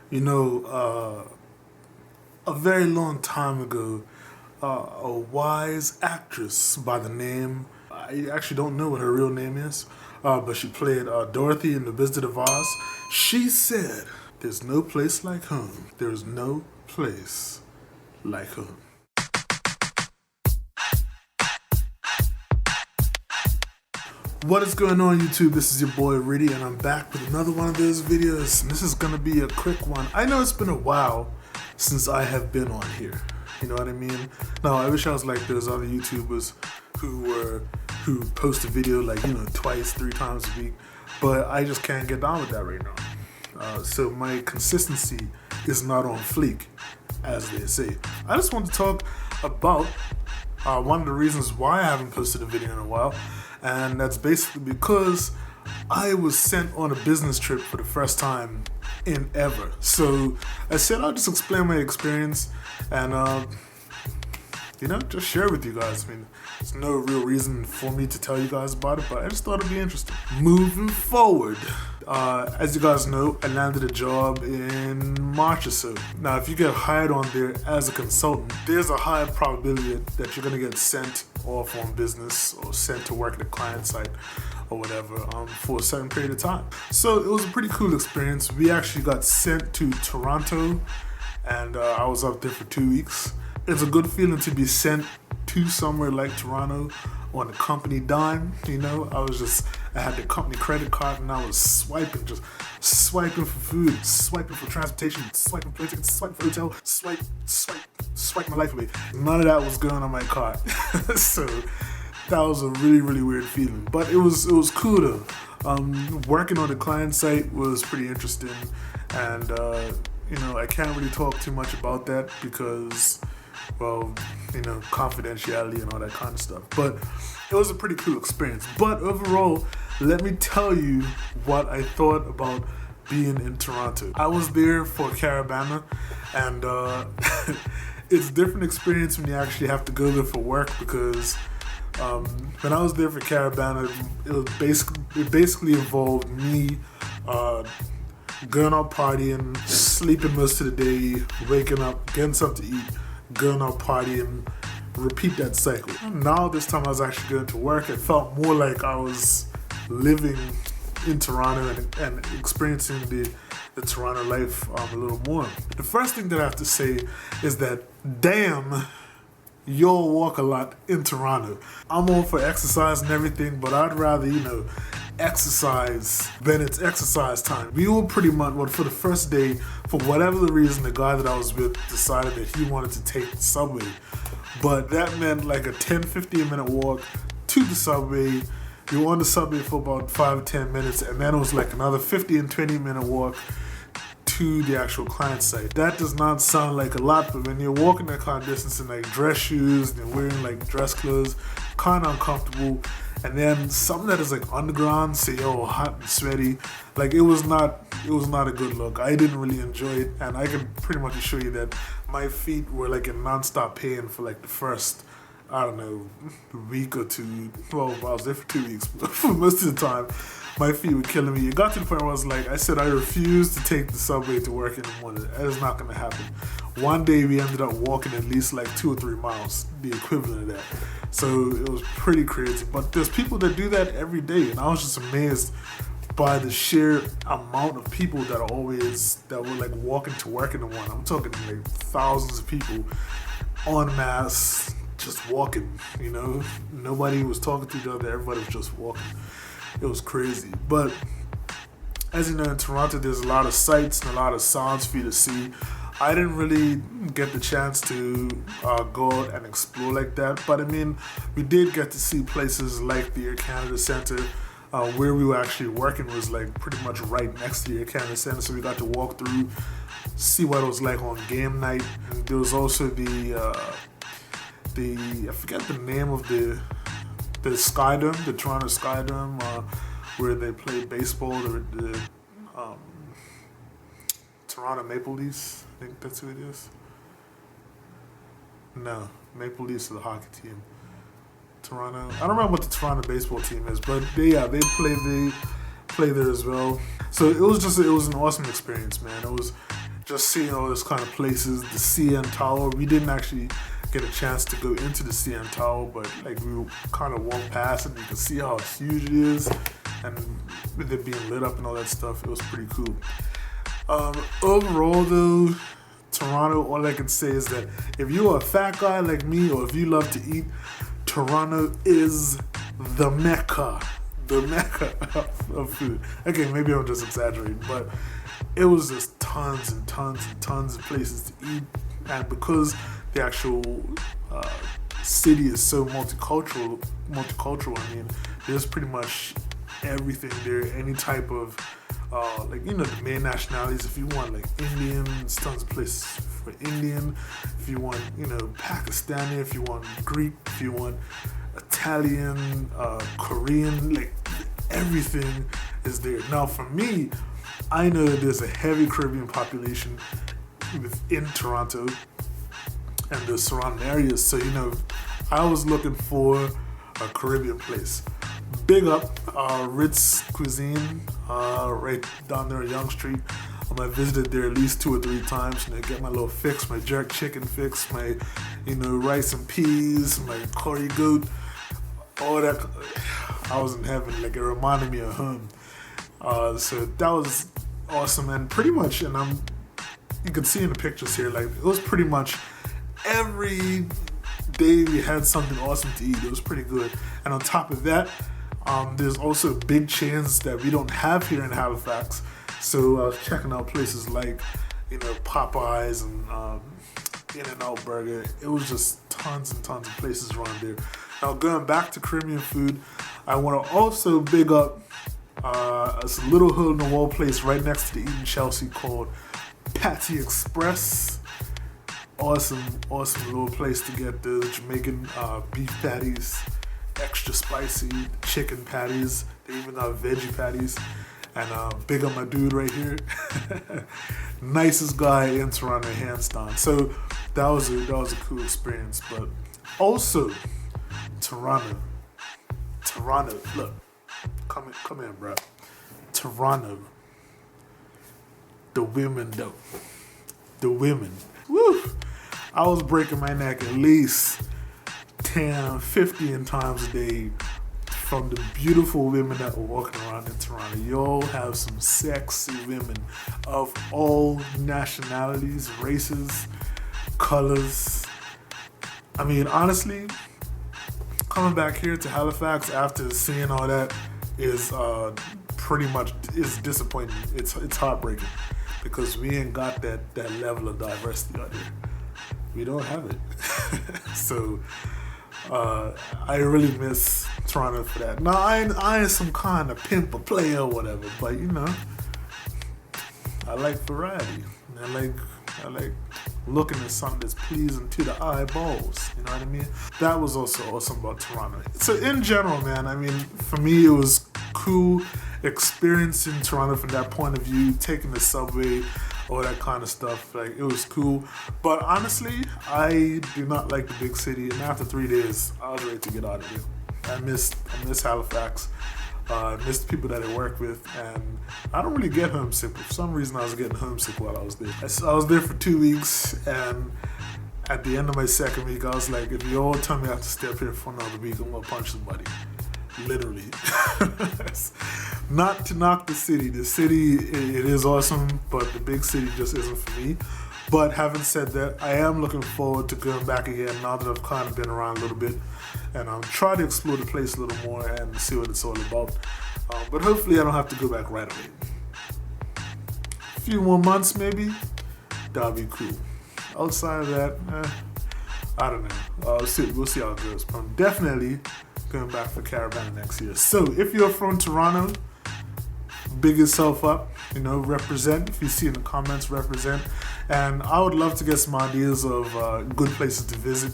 You know, a very long time ago, a wise actress by the name, I actually don't know what her real name is, but she played Dorothy in The Wizard of Oz. She said, "There's no place like home. There's no place like home." What is going on, YouTube? This is your boy Riddy, and I'm back with another one of those videos. And this is gonna be a quick one. I know it's been a while since I have been on here. You know what I mean? Now I wish I was like those other YouTubers who post a video like twice, 3 times a week, but I just can't get down with that right now. So my consistency is not on fleek, as they say. I just want to talk about one of the reasons why I haven't posted a video in a while, and that's basically because I was sent on a business trip for the first time in ever. So I said I'll just explain my experience and just share with you guys. I mean, there's no real reason for me to tell you guys about it, but I just thought it'd be interesting. Moving forward, as you guys know, I landed a job in March or so. Now, if you get hired on there as a consultant, there's a high probability that you're gonna get sent off on business or sent to work at a client site or whatever for a certain period of time. So it was a pretty cool experience. We actually got sent to Toronto, and I was up there for 2 weeks. It's a good feeling to be sent to somewhere like Toronto on a company dime. I had the company credit card and I was swiping for food, swiping for transportation, swiping for tickets, swiping for hotel, swipe my life away. None of that was going on my card. So that was a really, really weird feeling, but it was cool though. Working on the client site was pretty interesting, and I can't really talk too much about that because, well, confidentiality and all that kind of stuff. But it was a pretty cool experience. But overall, let me tell you what I thought about being in Toronto. I was there for Caribana, and it's a different experience when you actually have to go there for work, because when I was there for Caribana, it basically involved me going out partying, sleeping most of the day, waking up, getting something to eat, going out partying, repeat that cycle. Now this time I was actually going to work, it felt more like I was living in Toronto and experiencing the Toronto life a little more. The first thing that I have to say is that, damn, y'all walk a lot in Toronto. I'm all for exercise and everything, but I'd rather, exercise when it's exercise time. We all pretty much, for the first day, for whatever the reason, the guy that I was with decided that he wanted to take the subway. But that meant like a 10-15 minute walk to the subway. You were on the subway for about 5 or 10 minutes, and then it was like another 15 and 20 minute walk to the actual client site. That does not sound like a lot, but when you're walking that kind of distance in like dress shoes and you're wearing like dress clothes, kind of uncomfortable. And then something that is like underground, so you're all hot and sweaty. Like it was not a good look. I didn't really enjoy it, and I can pretty much assure you that my feet were like in non-stop pain for like the first, I don't know, week or two. Well, I was there for 2 weeks, but for most of the time, my feet were killing me. It got to the point where I said I refuse to take the subway to work in the morning. That is not going to happen. One day we ended up walking at least like 2 or 3 miles, the equivalent of that. So it was pretty crazy. But there's people that do that every day, and I was just amazed by the sheer amount of people that were like walking to work in the morning. I'm talking like thousands of people en masse, just walking. Nobody was talking to each other. Everybody was just walking. It was crazy. But as you know, in Toronto, there's a lot of sights and a lot of sounds for you to see. I didn't really get the chance to go out and explore like that. But I mean, we did get to see places like the Air Canada Centre. Where we were actually working was like pretty much right next to the Air Canada Centre. So we got to walk through, see what it was like on game night. And there was also I forget the name of the Skydome, the Toronto Skydome, where they play baseball, the Toronto Maple Leafs, I think that's who it is. No, Maple Leafs are the hockey team. Toronto, I don't remember what the Toronto baseball team is, but they play there as well. So it was an awesome experience, man. just seeing all those kind of places, the CN Tower. We didn't actually get a chance to go into the CN Tower, but like we kind of walked past and you can see how huge it is, and with it being lit up and all that stuff, it was pretty cool. Overall though, Toronto, all I can say is that if you're a fat guy like me, or if you love to eat, Toronto is the mecca of food. Okay, maybe I'm just exaggerating, but it was just tons and tons and tons of places to eat. And because the actual city is so multicultural, I mean, there's pretty much everything there. Any type of like, you know, the main nationalities. If you want like Indian, there's tons of places for Indian. If you want, you know, Pakistani, if you want Greek, if you want Italian, Korean, like everything is there. Now for me, I know that there's a heavy Caribbean population within Toronto and the surrounding areas, so you know, I was looking for a Caribbean place. Big up Ritz Cuisine, right down there on Yonge Street. I visited there at least 2 or 3 times, you know, get my little fix, my jerk chicken fix, my, you know, rice and peas, my curry goat, all that. I was in heaven, like it reminded me of home. So that was awesome, and pretty much, and you can see in the pictures here, like it was pretty much every day we had something awesome to eat. It was pretty good. And on top of that, there's also big chains that we don't have here in Halifax. So I was checking out places like, you know, Popeyes and In-N-Out Burger. It was just tons and tons of places around there. Now going back to Caribbean food, I want to also big up a little hole in the wall place right next to the Eden Chelsea called Patty Express. Awesome little place to get the Jamaican beef patties, extra spicy chicken patties. They even have veggie patties. And big up my dude right here, nicest guy in Toronto, hands down. So that was a cool experience. But also Toronto, look, come in, bro. Toronto, the women though, woo. I was breaking my neck at least 10, 15 times a day from the beautiful women that were walking around in Toronto. Y'all have some sexy women of all nationalities, races, colors. I mean, honestly, coming back here to Halifax after seeing all that is pretty much is disappointing. It's heartbreaking because we ain't got that level of diversity out here. We don't have it. So I really miss Toronto for that. Now I ain't some kind of pimp or player or whatever, but you know, I like variety. I like looking at something that's pleasing to the eyeballs. You know what I mean? That was also awesome about Toronto. So in general, man, I mean, for me it was cool experiencing Toronto from that point of view, taking the subway, all that kind of stuff. Like, it was cool. But honestly, I do not like the big city, and after 3 days, I was ready to get out of here. I miss Halifax. I miss the people that I work with, and I don't really get homesick. But for some reason, I was getting homesick while I was there. I was there for 2 weeks, and at the end of my 2nd week, I was like, if you all tell me I have to stay up here for another week, I'm gonna punch somebody. Literally. Not to knock the city. The city, it is awesome, but the big city just isn't for me. But having said that, I am looking forward to going back again now that I've kind of been around a little bit, and try to explore the place a little more and see what it's all about. But hopefully I don't have to go back right away. A few more months maybe, that'll be cool. Outside of that, I don't know. We'll see how it goes. But I'm definitely going back for Caribana next year. So if you're from Toronto, big yourself up, you know, represent. If you see in the comments, represent. And I would love to get some ideas of good places to visit,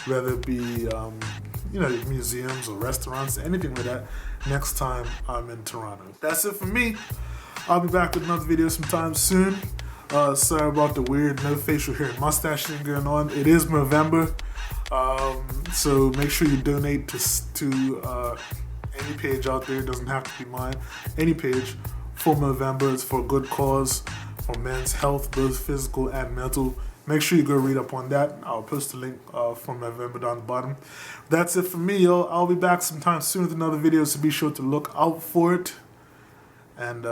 whether it be, you know, museums or restaurants, anything like that, next time I'm in Toronto. That's it for me. I'll be back with another video sometime soon. Sorry about the weird no facial hair and mustache thing going on. It is November. So make sure you donate to any page out there. It doesn't have to be mine. Any page for November. It's for a good cause, for men's health, both physical and mental. Make sure you go read up on that. I'll post a link from November down the bottom. That's it for me, yo. I'll be back sometime soon with another video, so be sure to look out for it. And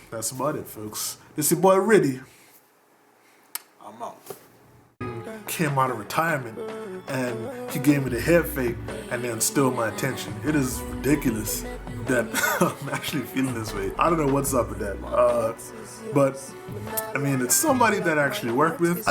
that's about it, folks. This is your boy Riddy. I'm out. Came out of retirement and he gave me the head fake and then stole my attention. It is ridiculous that I'm actually feeling this way. I don't know what's up with that. But I mean, it's somebody that I actually work with.